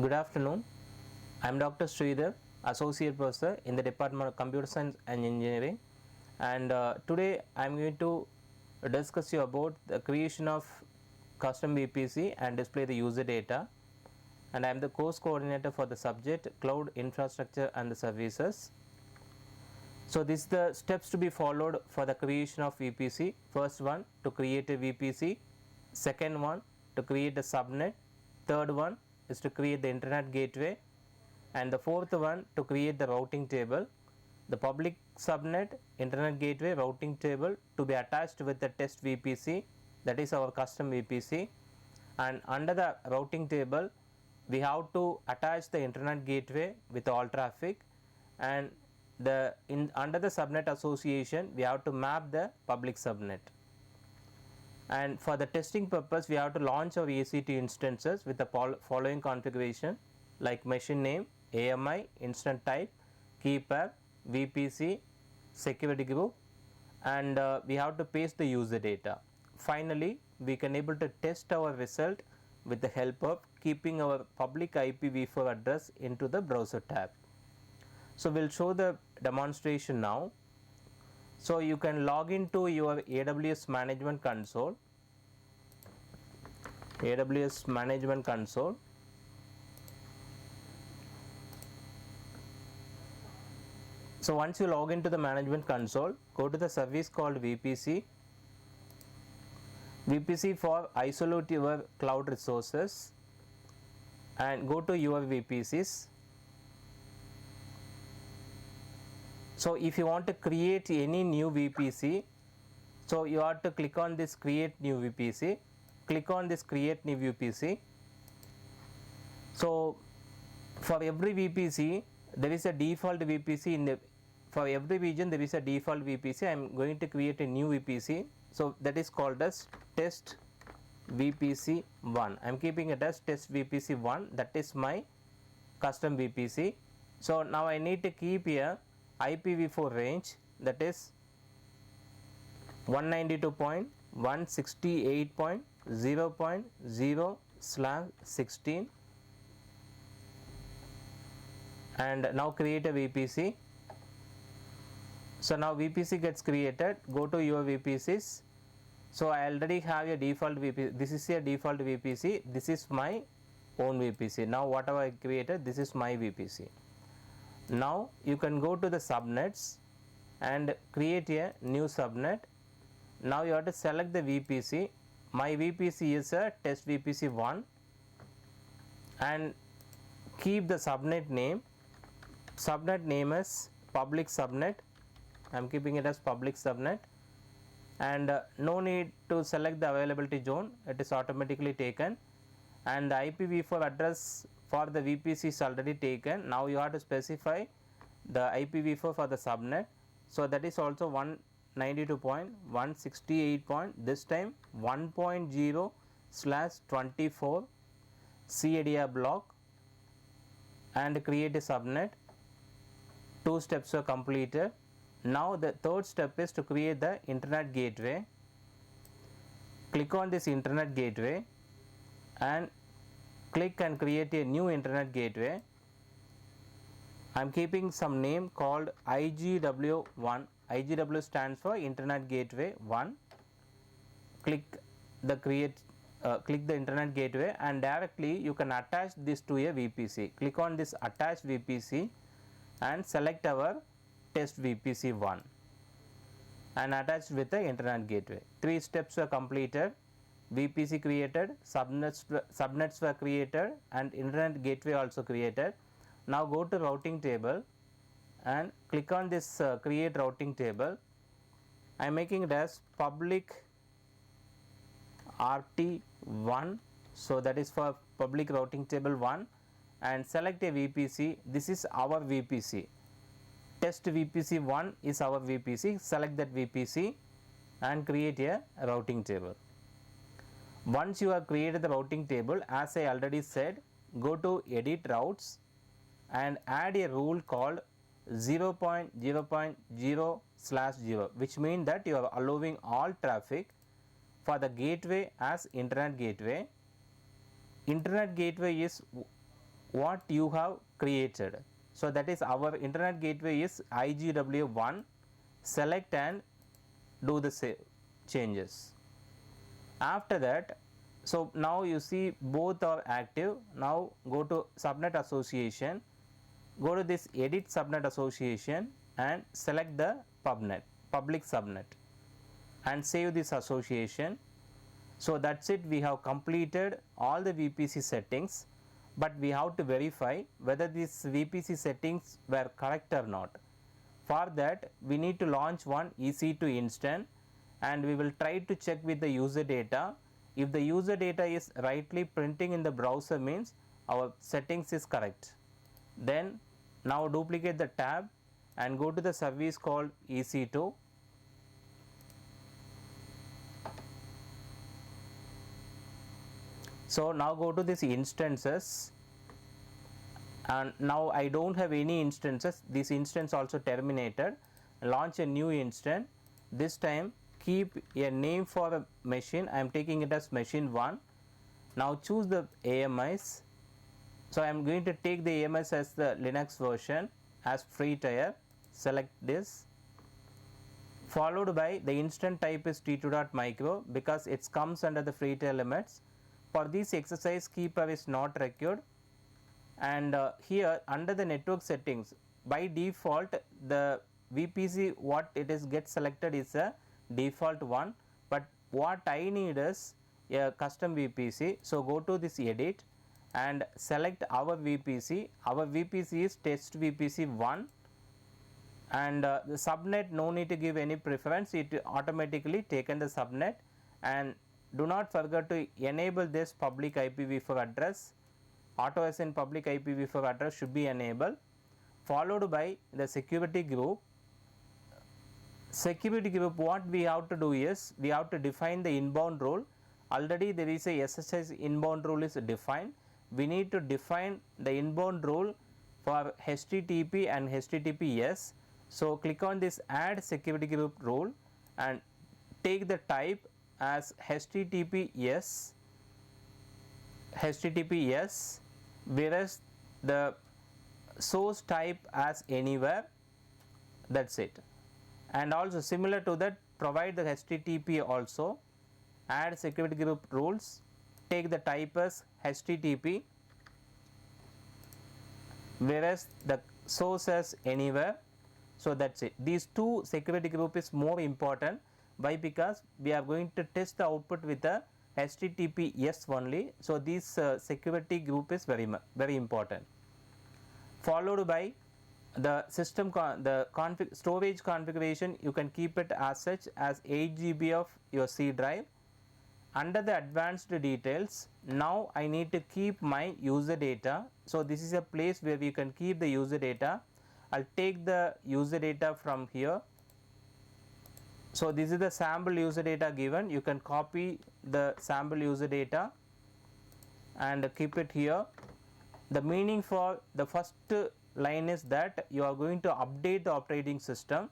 Good afternoon. I am Dr. Srithar, Associate Professor in the Department of Computer Science and Engineering, and today I am going to discuss you about the creation of custom VPC and display the user data, and I am the course coordinator for the subject Cloud Infrastructure and the Services. So this is the steps to be followed for the creation of VPC. First one, to create a VPC. Second one, to create a subnet. Third one is to create the internet gateway, and the fourth one to create the routing table. The public subnet, internet gateway, routing table to be attached with the test VPC, that is our custom VPC, and under the routing table we have to attach the internet gateway with all traffic, and under the subnet association we have to map the public subnet. And for the testing purpose we have to launch our ACT instances with the following configuration, like machine name, AMI, instant type, key pair, VPC, security group, and we have to paste the user data. Finally, we can able to test our result with the help of keeping our public IPv4 address into the browser tab. So we will show the demonstration now. So you can log into your AWS management console. AWS management console. So once you log into the management console, go to the service called VPC. VPC for isolate your cloud resources, and go to your VPCs. So if you want to create any new VPC, so you have to click on this create new VPC, click on this create new VPC. So for every VPC there is a default VPC for every region there is a default VPC. I am going to create a new VPC, so that is called as test VPC 1. I am keeping it as test VPC 1, that is my custom VPC. So now I need to keep here IPv4 range, that is 192.168.0.0/16, and now create a VPC. So now VPC gets created. Go to your VPCs. So I already have a default VPC. This is a default VPC. This is my own VPC. Now whatever I created, this is my VPC. Now you can go to the subnets and create a new subnet. Now you have to select the VPC. My VPC is a test VPC 1, and keep the subnet name. Subnet name is public subnet. I am keeping it as public subnet, and no need to select the availability zone, it is automatically taken, and the IPv4 address for the VPC is already taken. Now you have to specify the IPv4 for the subnet. So that is also 192.168. This time 1.0/24 CADR block, and create a subnet. 2 steps are completed. Now the third step is to create the internet gateway. Click on this internet gateway and click and create a new internet gateway. I am keeping some name called IGW1. IGW stands for Internet Gateway 1. Click the internet gateway, and directly you can attach this to a VPC. Click on this attach VPC and select our test VPC 1 and attached with the internet gateway. 3 steps were completed. VPC created, subnets were created, and internet gateway also created. Now go to routing table and click on this create routing table. I am making it as public RT1, so that is for public routing table 1, and select a VPC. This is our VPC. Test VPC 1 is our VPC. Select that VPC and create a routing table. Once you have created the routing table, as I already said, go to edit routes and add a rule called 0.0.0/0, which means that you are allowing all traffic for the gateway as internet gateway. Internet gateway is what you have created. So that is our internet gateway is IGW1. Select and do the changes. After that, so now you see both are active. Now go to subnet association, go to this edit subnet association and select the pubnet, public subnet, and save this association. So that's it, we have completed all the VPC settings, but we have to verify whether these VPC settings were correct or not. For that, we need to launch one EC2 instance and we will try to check with the user data. If the user data is rightly printing in the browser, means our settings is correct. Then now duplicate the tab and go to the service called EC2. So now go to this instances, and now I don't have any instances, this instance also terminated. Launch a new instance. This time keep a name for a machine. I am taking it as machine 1. Now choose the AMIs. So I am going to take the AMIs as the Linux version as free tier. Select this. Followed by the instance type is t2.micro because it comes under the free tier limits. For this exercise, keeper is not required. And here under the network settings, by default the VPC what it is get selected is a default one, but what I need is a custom VPC. So go to this edit and select our VPC. Our VPC is test VPC 1, and the subnet no need to give any preference, it automatically taken the subnet. And do not forget to enable this public IPv4 address. Auto assign public IPv4 address should be enabled, followed by the security group. Security group, what we have to do is we have to define the inbound rule. Already there is a SSH inbound rule is defined. We need to define the inbound rule for HTTP and HTTPS. So click on this add security group rule and take the type as HTTPS, whereas the source type as anywhere. That's it. And also similar to that, provide the HTTP also. Add security group rules, take the type as HTTP, whereas the source as anywhere. So that's it. These two security group is more important. Why? Because we are going to test the output with the HTTPS only. So this security group is very important. Followed by the system storage configuration, you can keep it as such as 8 GB of your C drive. Under the advanced details, now I need to keep my user data. So this is a place where we can keep the user data. I'll take the user data from here. So this is the sample user data given. You can copy the sample user data and keep it here. The meaning for the first line is that you are going to update the operating system.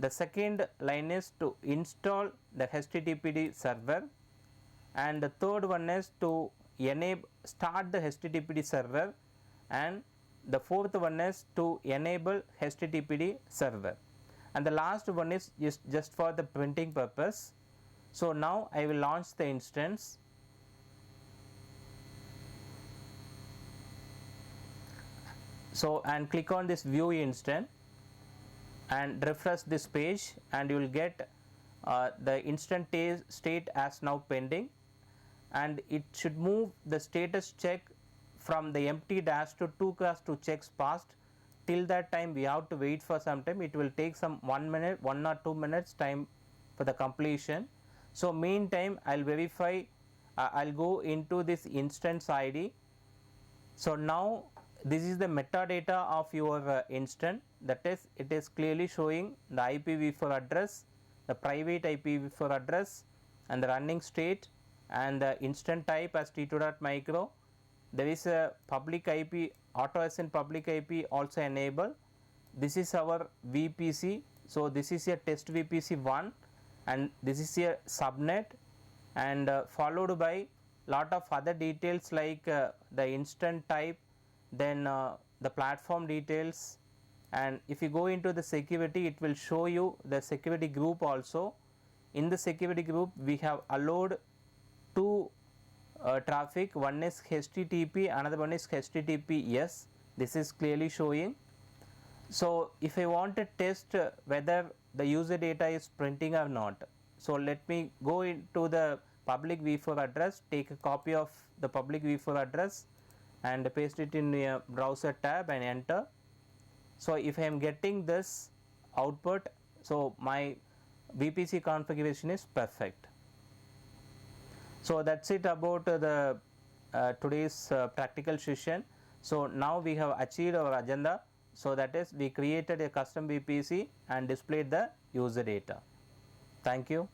The second line is to install the HTTPD server, and the third one is to start the HTTPD server, and the fourth one is to enable HTTPD server, and the last one is just for the printing purpose. So now I will launch the instance. So and click on this view instance and refresh this page, and you will get the instant state as now pending, and it should move the status check from the empty dash to 2 class to checks passed. Till that time we have to wait for some time. It will take some 1 minute, 1 or 2 minutes time for the completion. So meantime I'll verify, I'll go into this instance ID. So now this is the metadata of your instance, that is it is clearly showing the IPv4 address, the private IPv4 address, and the running state, and the instance type as t2.micro. There is a public IP, auto assign public IP also enabled. This is our VPC. So this is a test VPC 1, and this is a subnet, and followed by lot of other details like the instance type then the platform details, and if you go into the security, it will show you the security group also. In the security group, we have allowed two traffic, one is HTTP, another one is HTTPS. This is clearly showing. So if I want to test whether the user data is printing or not, so let me go into the public v4 address, take a copy of the public v4 address and paste it in a browser tab and enter. So if I am getting this output, so my VPC configuration is perfect. So that's it about the today's practical session. So now we have achieved our agenda. So that is, we created a custom VPC and displayed the user data. Thank you.